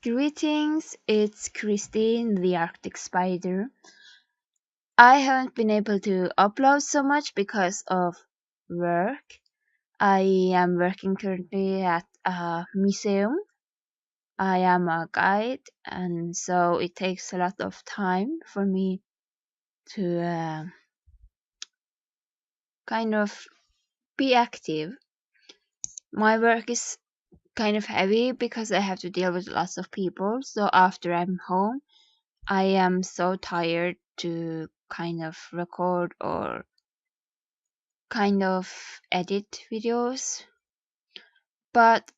Greetings, it's Christine, the Arctic Spider. I haven't been able to upload so much because of work. I am working currently at a museum. I am a guide, and so it takes a lot of time for me to kind of be active. My work is kind of heavy because I have to deal with lots of people, so after I'm home, I am so tired to kind of record or kind of edit videos. But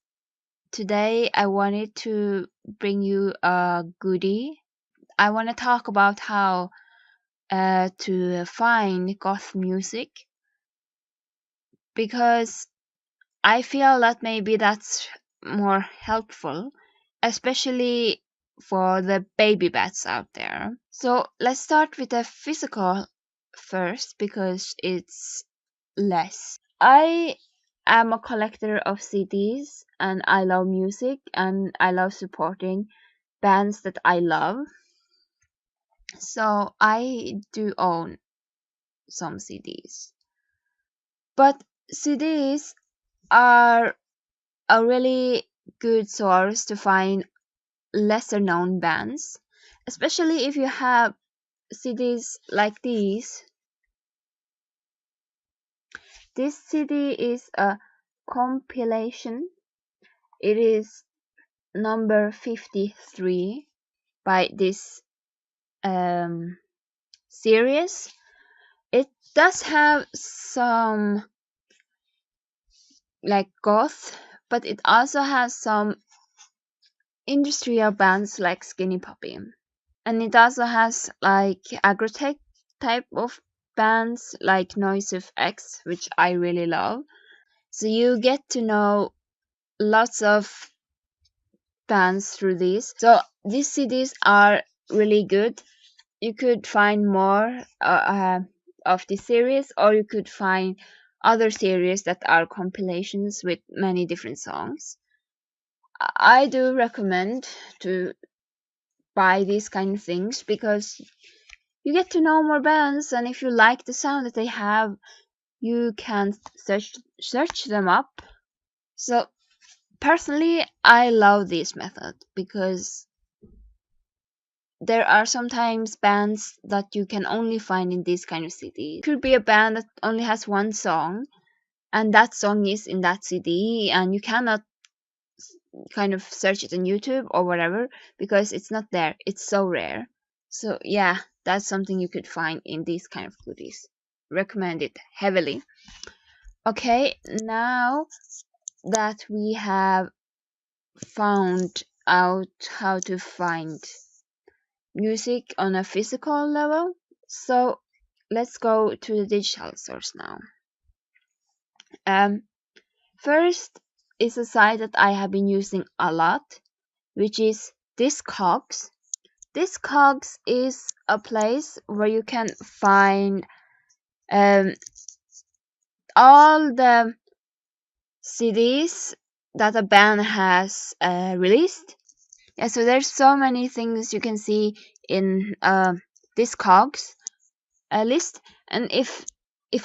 today I wanted to bring you a goodie. I want to talk about how to find goth music because I feel that maybe that's more helpful, especially for the baby bats out there. So let's start with the physical first because it's less. I am a collector of CDs and I love music and I love supporting bands that I love. So I do own some CDs. But CDs are a really good source to find lesser known bands, especially if you have CDs like these. This CD is a compilation. It is number 53 by this series. It does have some like goth, but it also has some industrial bands like Skinny Puppy. And it also has like agrotech type of bands like Noise of X, which I really love. So you get to know lots of bands through these. So these CDs are really good. You could find more of this series, or you could find other series that are compilations with many different songs. I do recommend to buy these kind of things because you get to know more bands, and if you like the sound that they have, you can search them up. So personally, I love this method because there are sometimes bands that you can only find in this kind of CD. It could be a band that only has one song, and that song is in that CD, and you cannot kind of search it on YouTube or whatever because it's not there. It's so rare. So yeah, that's something you could find in these kind of goodies. Recommend it heavily. Okay, now that we have found out how to find music on a physical level, so let's go to the digital source now. First is a site that I have been using a lot, which is Discogs. Discogs is a place where you can find all the CDs that a band has released. Yeah, so there's so many things you can see in Discogs list, and if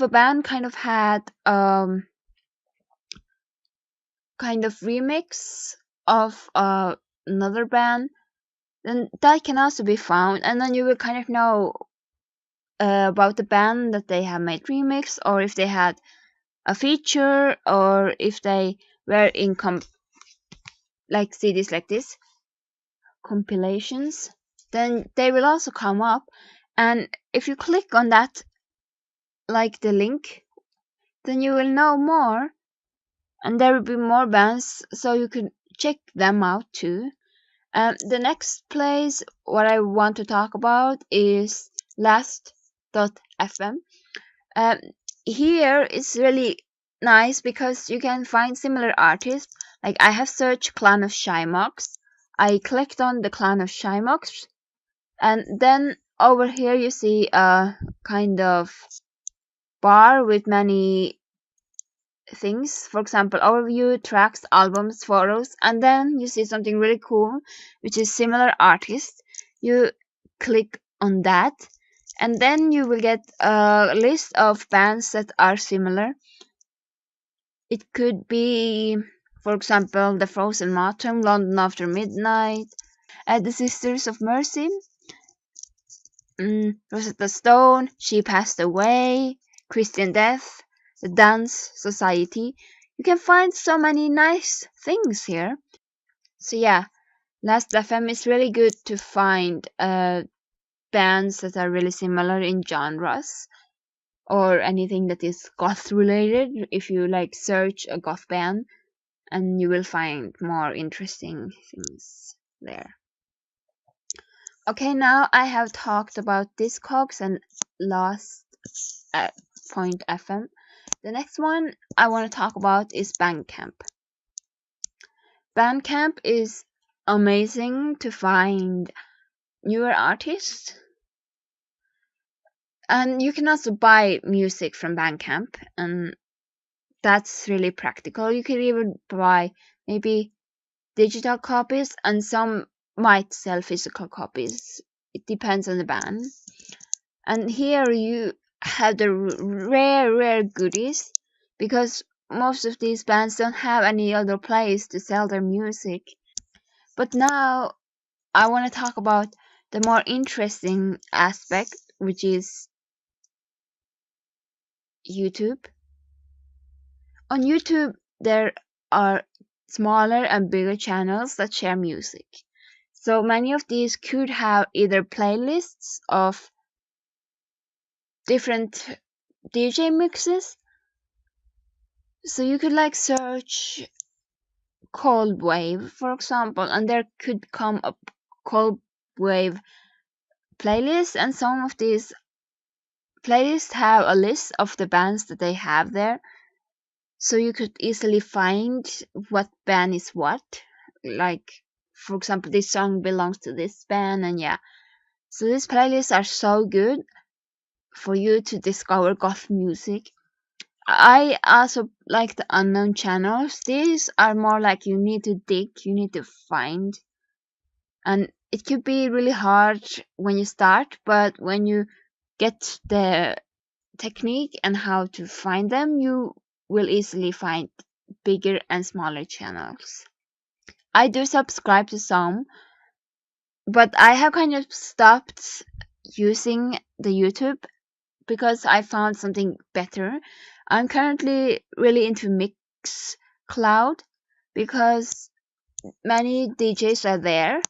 a band kind of had kind of remix of another band, then that can also be found, and then you will kind of know about the band that they have made remix, or if they had a feature, or if they were in like CDs like this, compilations, then they will also come up. And if you click on that, like the link, then you will know more, and there will be more bands, so you can check them out too. The next place what I want to talk about is last.fm. Um, Here it's really nice because you can find similar artists. Like I have searched Clan of Shymox. I clicked on the Clan of Shymox, and then over here you see a kind of bar with many things. For example, overview, tracks, albums, photos, and then you see something really cool, which is similar artist. You click on that, and then you will get a list of bands that are similar. It could be, for example, The Frozen Matum, London After Midnight, The Sisters of Mercy, Rosetta Stone, She Passed Away, Christian Death, The Dance Society. You can find so many nice things here. So yeah, Last FM is really good to find bands that are really similar in genres or anything that is goth related. If you like search a goth band, and you will find more interesting things there. Okay, now I have talked about Discogs and Last Point FM. The next one I want to talk about is Bandcamp. Bandcamp is amazing to find newer artists, and you can also buy music from Bandcamp, and that's really practical. You can even buy maybe digital copies, and some might sell physical copies. It depends on the band. And here you have the rare goodies, because most of these bands don't have any other place to sell their music. But now I want to talk about the more interesting aspect, which is YouTube. On YouTube, there are smaller and bigger channels that share music. So many of these could have either playlists of different DJ mixes. So you could like search cold wave, for example, and there could come up cold wave playlists, and some of these playlists have a list of the bands that they have there. So you could easily find what band is what. Like, for example, this song belongs to this band, and yeah. So these playlists are so good for you to discover goth music. I also like the unknown channels. These are more like you need to dig, you need to find. And it could be really hard when you start, but when you get the technique and how to find them, you will easily find bigger and smaller channels. I do subscribe to some, but I have kind of stopped using the YouTube because I found something better. I'm currently really into Mixcloud because many DJs are there,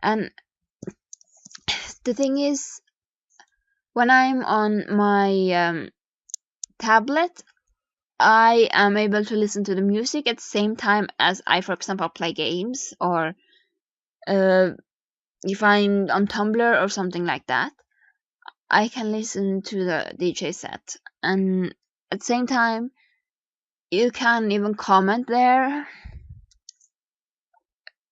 and the thing is, when I'm on my tablet, I am able to listen to the music at the same time as I, for example, play games, or if I'm on Tumblr or something like that, I can listen to the DJ set, and at the same time you can even comment there,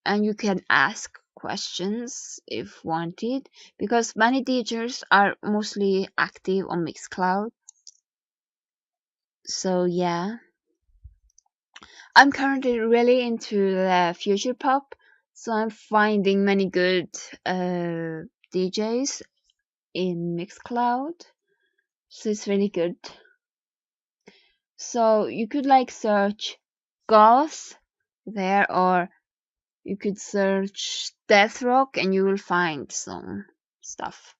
and you can ask questions if wanted, because many DJs are mostly active on Mixcloud. So yeah, I'm currently really into the future pop, so I'm finding many good DJs in Mixcloud, so it's really good. So you could like search Goth there, or you could search death rock and you will find some stuff.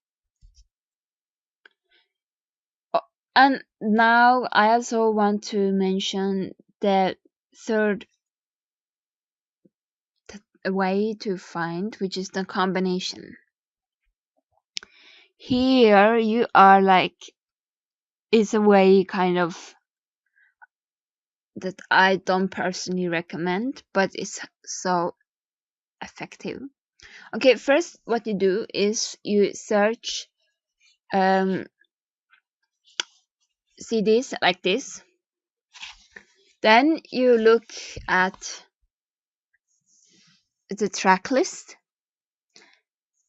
And now I also want to mention the third way to find, which is the combination. Here you are like, it's a way kind of that I don't personally recommend, but it's so effective. Okay, first what you do is you search CDs like this. Then you look at the track list.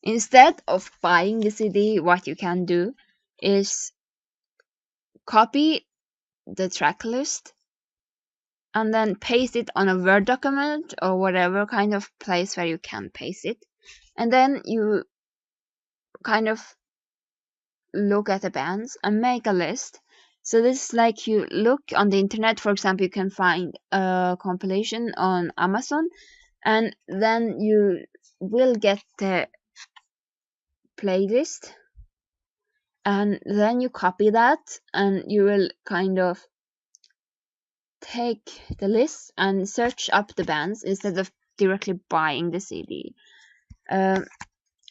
Instead of buying the CD, what you can do is copy the track list and then paste it on a Word document or whatever kind of place where you can paste it. And then you kind of look at the bands and make a list. So this is like you look on the internet, for example, you can find a compilation on Amazon, and then you will get the playlist, and then you copy that, and you will kind of take the list and search up the bands instead of directly buying the CD.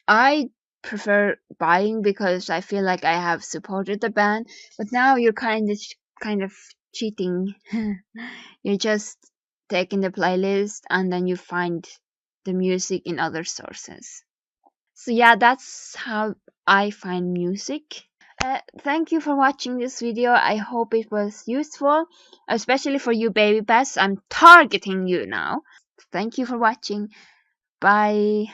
I prefer buying because I feel like I have supported the band, but now you're kind of cheating. You're just taking the playlist and then you find the music in other sources. So yeah, that's how I find music. Thank you for watching this video. I hope it was useful, especially for you baby bats. I'm targeting you now. Thank you for watching. Bye.